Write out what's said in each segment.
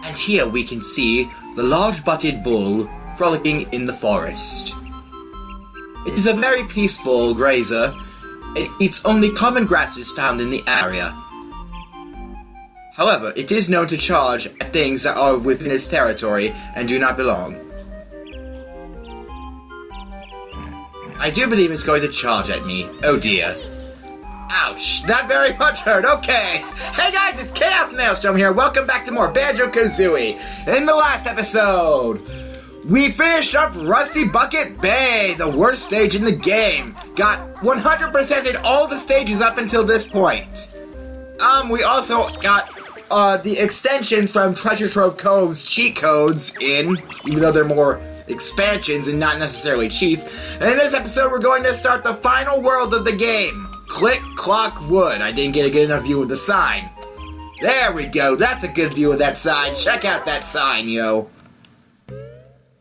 And here we can see the large-butted bull frolicking in the forest. It is a very peaceful grazer. It eats only common grasses found in the area. However, it is known to charge at things that are within its territory and do not belong. I do believe it's going to charge at me. Oh dear. Ouch, that very much hurt, okay. Hey guys, it's ChaosMaelstrom here. Welcome back to more Banjo-Kazooie. In the last episode, we finished up Rusty Bucket Bay, the worst stage in the game. Got 100%ed all the stages up until this point. We also got the extensions from Treasure Trove Cove's cheat codes in, even though they're more expansions and not necessarily cheats. And in this episode, we're going to start the final world of the game. Click, clock, wood. I didn't get a good enough view of the sign. There we go. That's a good view of that sign. Check out that sign, yo.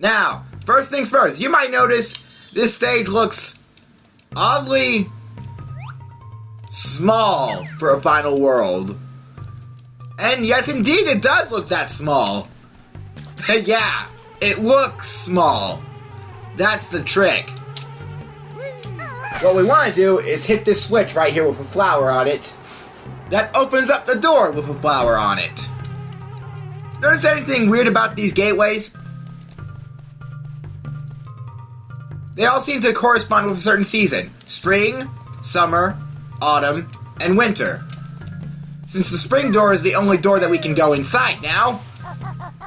Now, first things first. You might notice this stage looks oddly small for a final world. And yes, indeed, it does look that small. Yeah, it looks small. That's the trick. What we want to do is hit this switch right here with a flower on it. That opens up the door with a flower on it. Notice anything weird about these gateways? They all seem to correspond with a certain season. Spring, summer, autumn, and winter. Since the spring door is the only door that we can go inside now,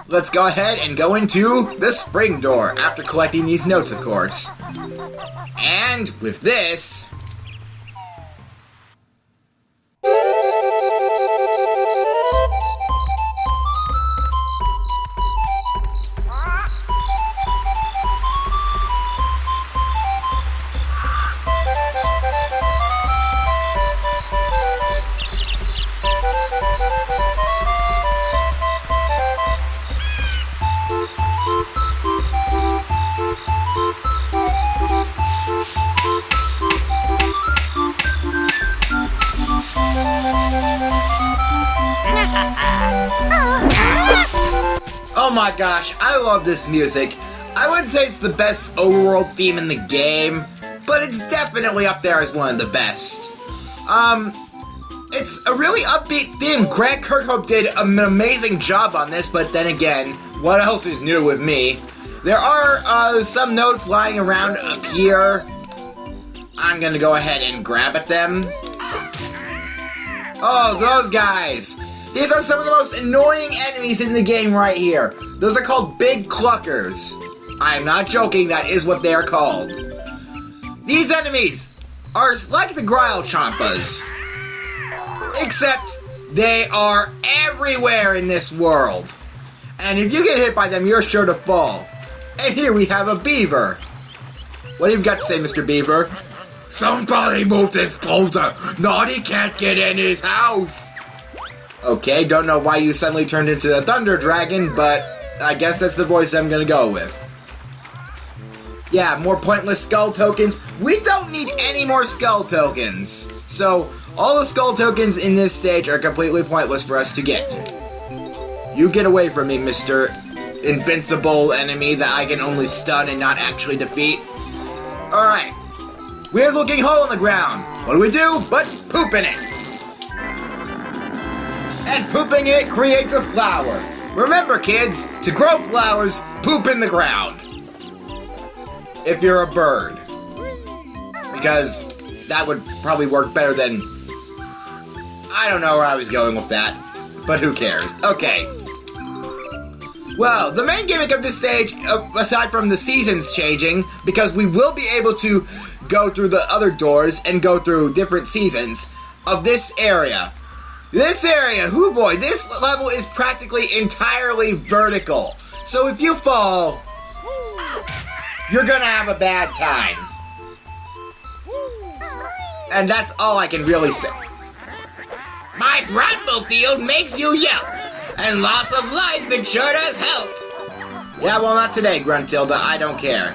let's go ahead and go into the spring door after collecting these notes, of course. And with this... Oh my gosh, I love this music. I wouldn't say it's the best overworld theme in the game, but it's definitely up there as one of the best. It's a really upbeat theme. Grant Kirkhope did an amazing job on this, but then again, what else is new with me? There are some notes lying around up here. I'm gonna go ahead and grab at them. Oh, those guys! These are some of the most annoying enemies in the game right here. Those are called Big Cluckers. I'm not joking, that is what they are called. These enemies are like the Gryle Chompas. Except they are everywhere in this world. And if you get hit by them, you're sure to fall. And here we have a beaver. What have you got to say, Mr. Beaver? Somebody move this boulder. Naughty can't get in his house. Okay, don't know why you suddenly turned into a thunder dragon, but I guess that's the voice I'm gonna go with. Yeah, more pointless skull tokens. We don't need any more skull tokens. So, all the skull tokens in this stage are completely pointless for us to get. You get away from me, Mr. Invincible enemy that I can only stun and not actually defeat. Alright. Weird looking hole in the ground. What do we do but poop in it? And pooping in it creates a flower. Remember, kids, to grow flowers, poop in the ground. If you're a bird. Because that would probably work better than... I don't know where I was going with that. But who cares? Okay. Well, the main gimmick of this stage, aside from the seasons changing, because we will be able to go through the other doors and go through different seasons of this area. This area, hoo boy, this level is practically entirely vertical. So if you fall, you're gonna have a bad time. And that's all I can really say. My bramble field makes you yelp, and loss of life it sure does help. Yeah, well, not today, Gruntilda, I don't care.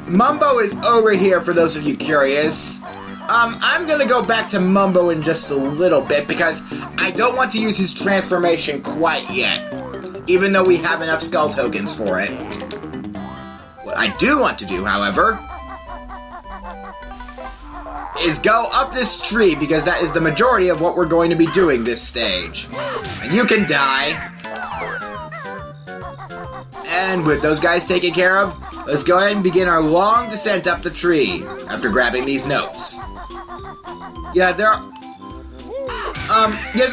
Mumbo is over here for those of you curious. I'm gonna go back to Mumbo in just a little bit because I don't want to use his transformation quite yet, even though we have enough skull tokens for it. What I do want to do, however, is go up this tree because that is the majority of what we're going to be doing this stage. And you can die. And with those guys taken care of, let's go ahead and begin our long descent up the tree after grabbing these notes. Yeah, the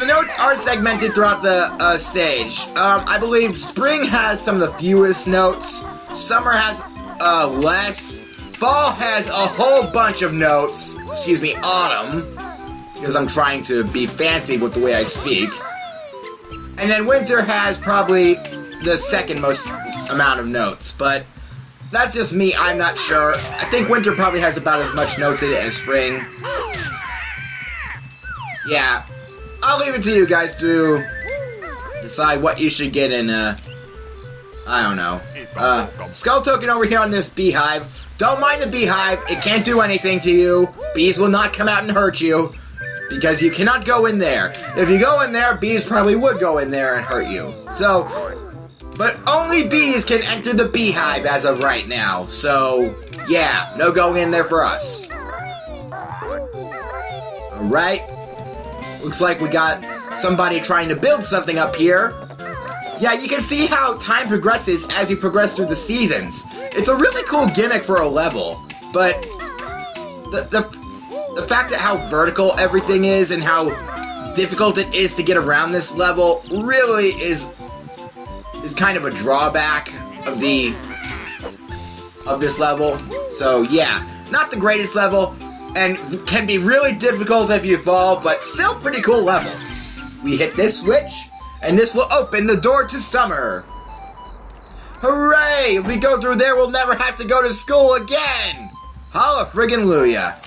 notes are segmented throughout the stage. I believe spring has some of the fewest notes. Summer has less. Fall has a whole bunch of notes. Excuse me, autumn, because I'm trying to be fancy with the way I speak. And then winter has probably the second most amount of notes, but that's just me, I'm not sure. I think winter probably has about as much notes in it as spring. Yeah, I'll leave it to you guys to decide what you should get in, I don't know. Skull token over here on this beehive. Don't mind the beehive, it can't do anything to you. Bees will not come out and hurt you, because you cannot go in there. If you go in there, bees probably would go in there and hurt you. So, but only bees can enter the beehive as of right now. So, yeah, no going in there for us. Alright. Looks like we got somebody trying to build something up here. Yeah, you can see how time progresses as you progress through the seasons. It's a really cool gimmick for a level, but the fact that how vertical everything is and how difficult it is to get around this level really is kind of a drawback of this level. So yeah, not the greatest level, and can be really difficult if you fall, but still pretty cool level. We hit this switch, and this will open the door to summer. Hooray! If we go through there, we'll never have to go to school again! Holla friggin' Luya.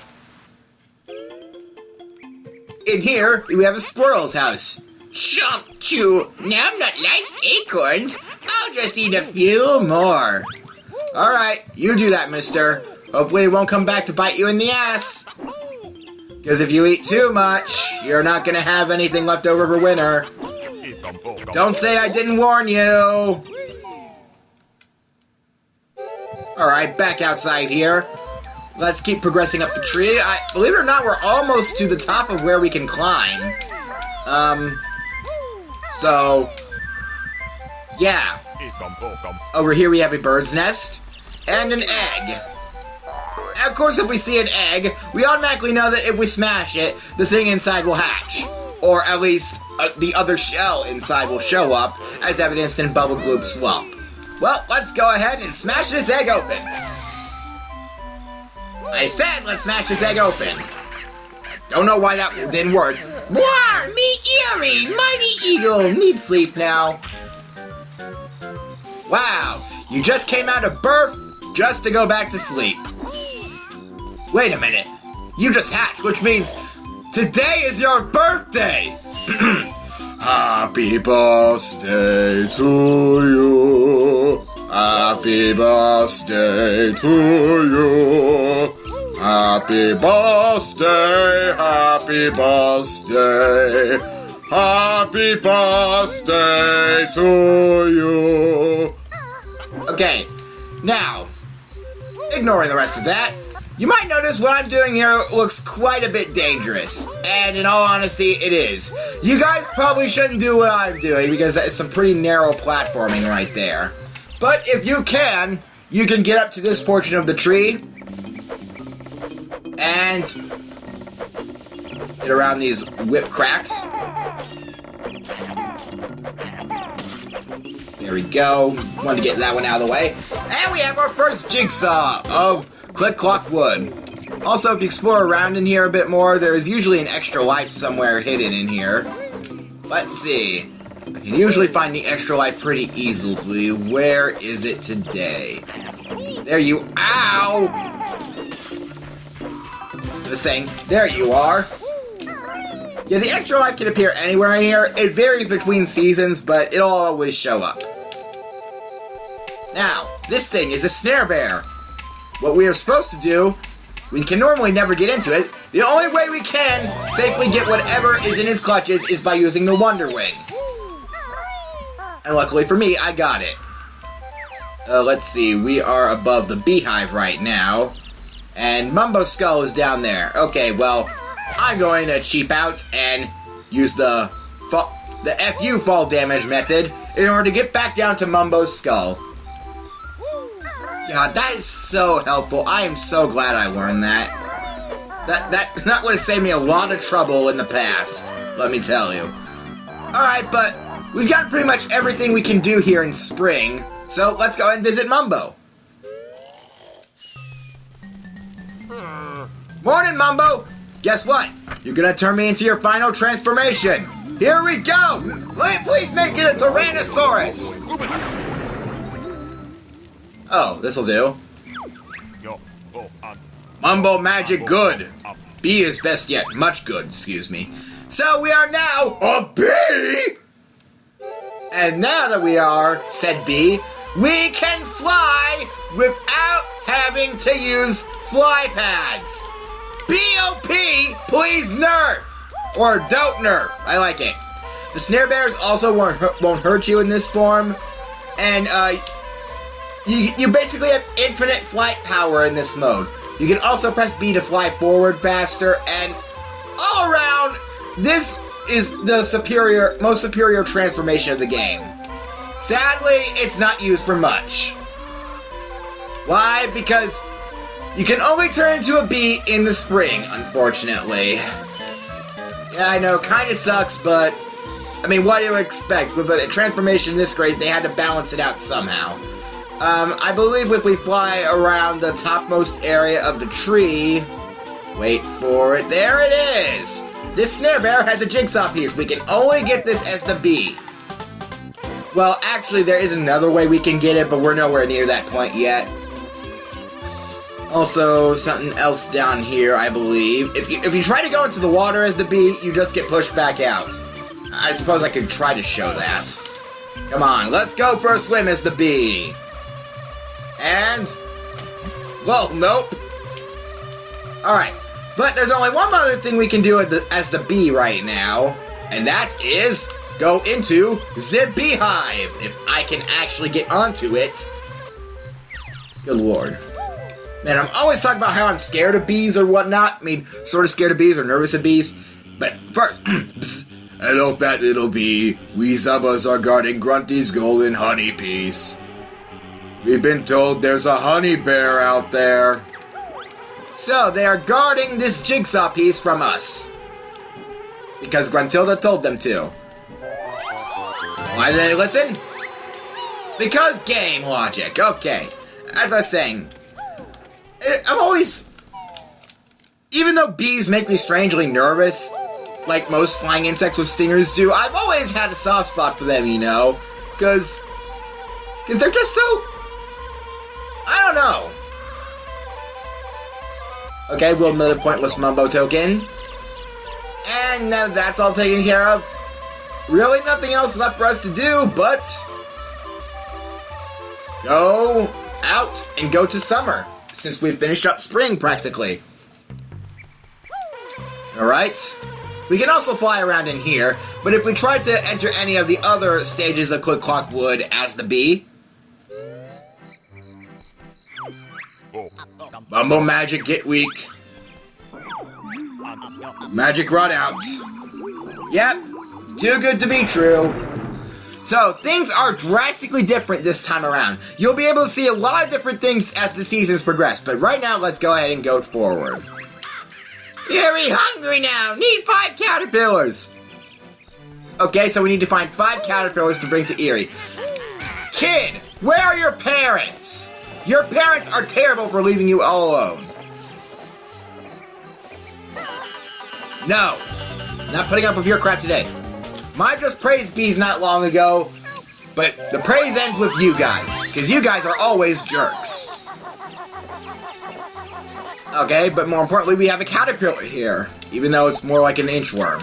In here, we have a squirrel's house. Chomp chew, nom not life's acorns. I'll just eat a few more. Alright, you do that, mister. Hopefully it won't come back to bite you in the ass. Because if you eat too much, you're not gonna have anything left over for winter. Don't say I didn't warn you. Alright, back outside here. Let's keep progressing up the tree. Believe it or not, we're almost to the top of where we can climb. So, yeah. Over here we have a bird's nest and an egg. And of course, if we see an egg, we automatically know that if we smash it, the thing inside will hatch. Or at least, the other shell inside will show up, as evidenced in Bubble Gloop's Swamp. Well, let's go ahead and smash this egg open. I said let's smash this egg open. Don't know why that didn't work. War, me earring, mighty eagle, need sleep now. Wow, you just came out of birth just to go back to sleep. Wait a minute, you just hatched, which means today is your birthday. Happy birthday to you. Happy birthday to you. Happy birthday, happy birthday. Happy birthday to you. Okay, now, ignoring the rest of that, you might notice what I'm doing here looks quite a bit dangerous. And in all honesty, it is. You guys probably shouldn't do what I'm doing because that is some pretty narrow platforming right there. But if you can get up to this portion of the tree and get around these whip cracks. There we go. Wanted to get that one out of the way. And we have our first jigsaw of Click Clock Wood. Also, if you explore around in here a bit more, there is usually an extra life somewhere hidden in here. Let's see. I can usually find the extra life pretty easily. Where is it today? There you... Ow! So saying, there you are. Yeah, the extra life can appear anywhere in here. It varies between seasons, but it'll always show up. Now, this thing is a snare bear. What we are supposed to do We can normally never get into it. The only way we can safely get whatever is in his clutches is by using the Wonder Wing. And luckily for me, I got it. Let's see, we are above the beehive right now. And Mumbo's skull is down there. Okay, well, I'm going to cheap out and use the FU fall damage method in order to get back down to Mumbo's skull. God, that is so helpful. I am so glad I learned that. That would have saved me a lot of trouble in the past, let me tell you. Alright, but we've got pretty much everything we can do here in spring, so let's go ahead and visit Mumbo. Morning, Mumbo! Guess what? You're gonna turn me into your final transformation. Here we go! Please make it a Tyrannosaurus! Oh, this'll do. Mumbo magic good. B is best yet. Much good, excuse me. So we are now a bee! And now that we are said bee, we can fly without having to use fly pads. BOP, please nerf! Or don't nerf, I like it. The snare bears also won't hurt you in this form. And, you basically have infinite flight power in this mode. You can also press B to fly forward faster, and all around, this is the most superior transformation of the game. Sadly, it's not used for much. Why? Because you can only turn into a bee in the spring, unfortunately. Yeah, I know, kinda sucks, but I mean, what do you expect? With a transformation this great, they had to balance it out somehow. I believe if we fly around the topmost area of the tree... Wait for it. There it is! This snare bear has a jigsaw piece. We can only get this as the bee. Well, actually, there is another way we can get it, but we're nowhere near that point yet. Also, something else down here, I believe. If you try to go into the water as the bee, you just get pushed back out. I suppose I could try to show that. Come on, let's go for a swim as the bee. And... well, nope. Alright, but there's only one other thing we can do as the bee right now, and that is go into the beehive, if I can actually get onto it. Good lord. Man, I'm always talking about how I'm scared of bees or whatnot. I mean, sort of scared of bees or nervous of bees. But first, hello, fat little bee. We Zubbas are guarding Grunty's golden honey piece. We've been told there's a honey bear out there. So, they are guarding this jigsaw piece from us. Because Gruntilda told them to. Why did they listen? Because game logic. Okay. As I was saying, I'm always... even though bees make me strangely nervous, like most flying insects with stingers do, I've always had a soft spot for them, you know? Because they're just so... I don't know. Okay, we'll another pointless Mumbo token. And now that's all taken care of. Really nothing else left for us to do, but... go out and go to summer. Since we've finished up spring, practically. Alright. We can also fly around in here, but if we tried to enter any of the other stages of Quick Clock Wood as the bee... Mumbo magic get weak. Magic run out. Yep, too good to be true. So, things are drastically different this time around. You'll be able to see a lot of different things as the seasons progress, but right now, let's go ahead and go forward. Very hungry now! Need 5 caterpillars! Okay, so we need to find 5 caterpillars to bring to Erie. Kid, where are your parents? Your parents are terrible for leaving you all alone. No, not putting up with your crap today. Mine just praised bees not long ago, but the praise ends with you guys, because you guys are always jerks. Okay, but more importantly, we have a caterpillar here, even though it's more like an inchworm.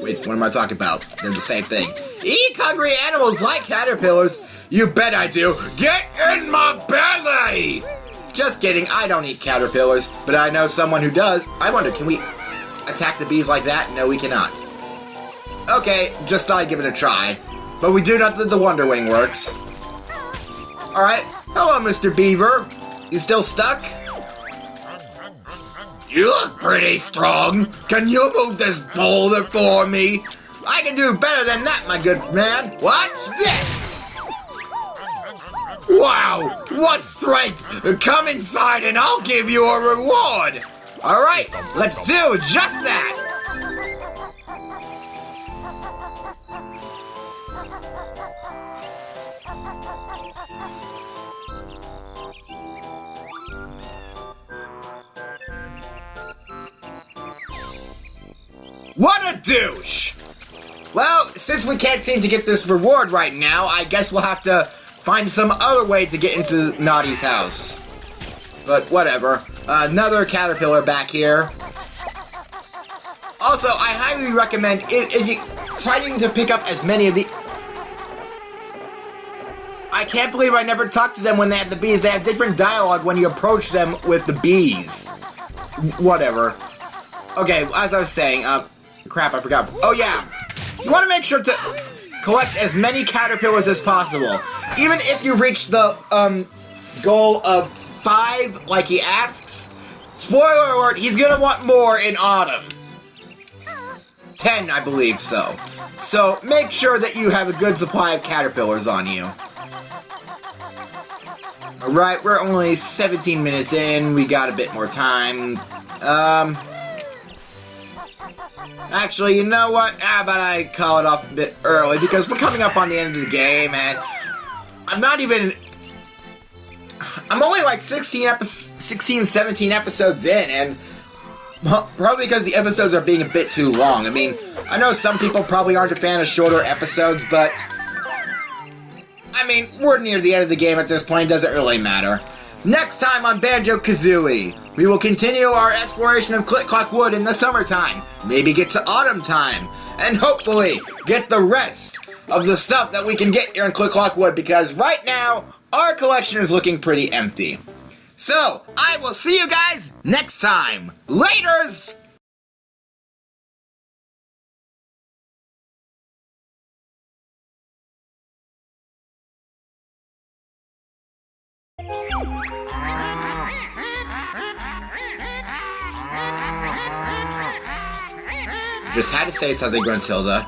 Wait, what am I talking about? They're the same thing. Eek, hungry animals like caterpillars. You bet I do. Get in my belly! Just kidding, I don't eat caterpillars, but I know someone who does. I wonder, can we attack the bees like that? No, we cannot. Okay, just thought I'd give it a try. But we do know that the Wonder Wing works. Alright, hello Mr. Beaver. You still stuck? You look pretty strong. Can you move this boulder for me? I can do better than that, my good man. Watch this! Wow, what strength! Come inside and I'll give you a reward! Alright, let's do just that! What a douche! Well, since we can't seem to get this reward right now, I guess we'll have to find some other way to get into Naughty's house. But whatever. Another caterpillar back here. Also, I highly recommend if you trying to pick up as many of the... I can't believe I never talked to them when they had the bees. They have different dialogue when you approach them with the bees. Whatever. Okay, as I was saying, crap, I forgot. Oh yeah, you want to make sure to collect as many caterpillars as possible. Even if you reach the, goal of 5, like he asks, spoiler alert, he's gonna want more in autumn. 10, I believe so. So, make sure that you have a good supply of caterpillars on you. Alright, we're only 17 minutes in, we got a bit more time. Actually, you know what? How about I call it off a bit early, because we're coming up on the end of the game, and I'm only like 16, 17 episodes in, and probably because the episodes are being a bit too long. I mean, I know some people probably aren't a fan of shorter episodes, but I mean, we're near the end of the game at this point, it doesn't really matter. Next time on Banjo-Kazooie, we will continue our exploration of Click Clock Wood in the summertime, maybe get to autumn time, and hopefully get the rest of the stuff that we can get here in Click Clock Wood, because right now, our collection is looking pretty empty. So, I will see you guys next time. Laters! Just had to say something, Gruntilda.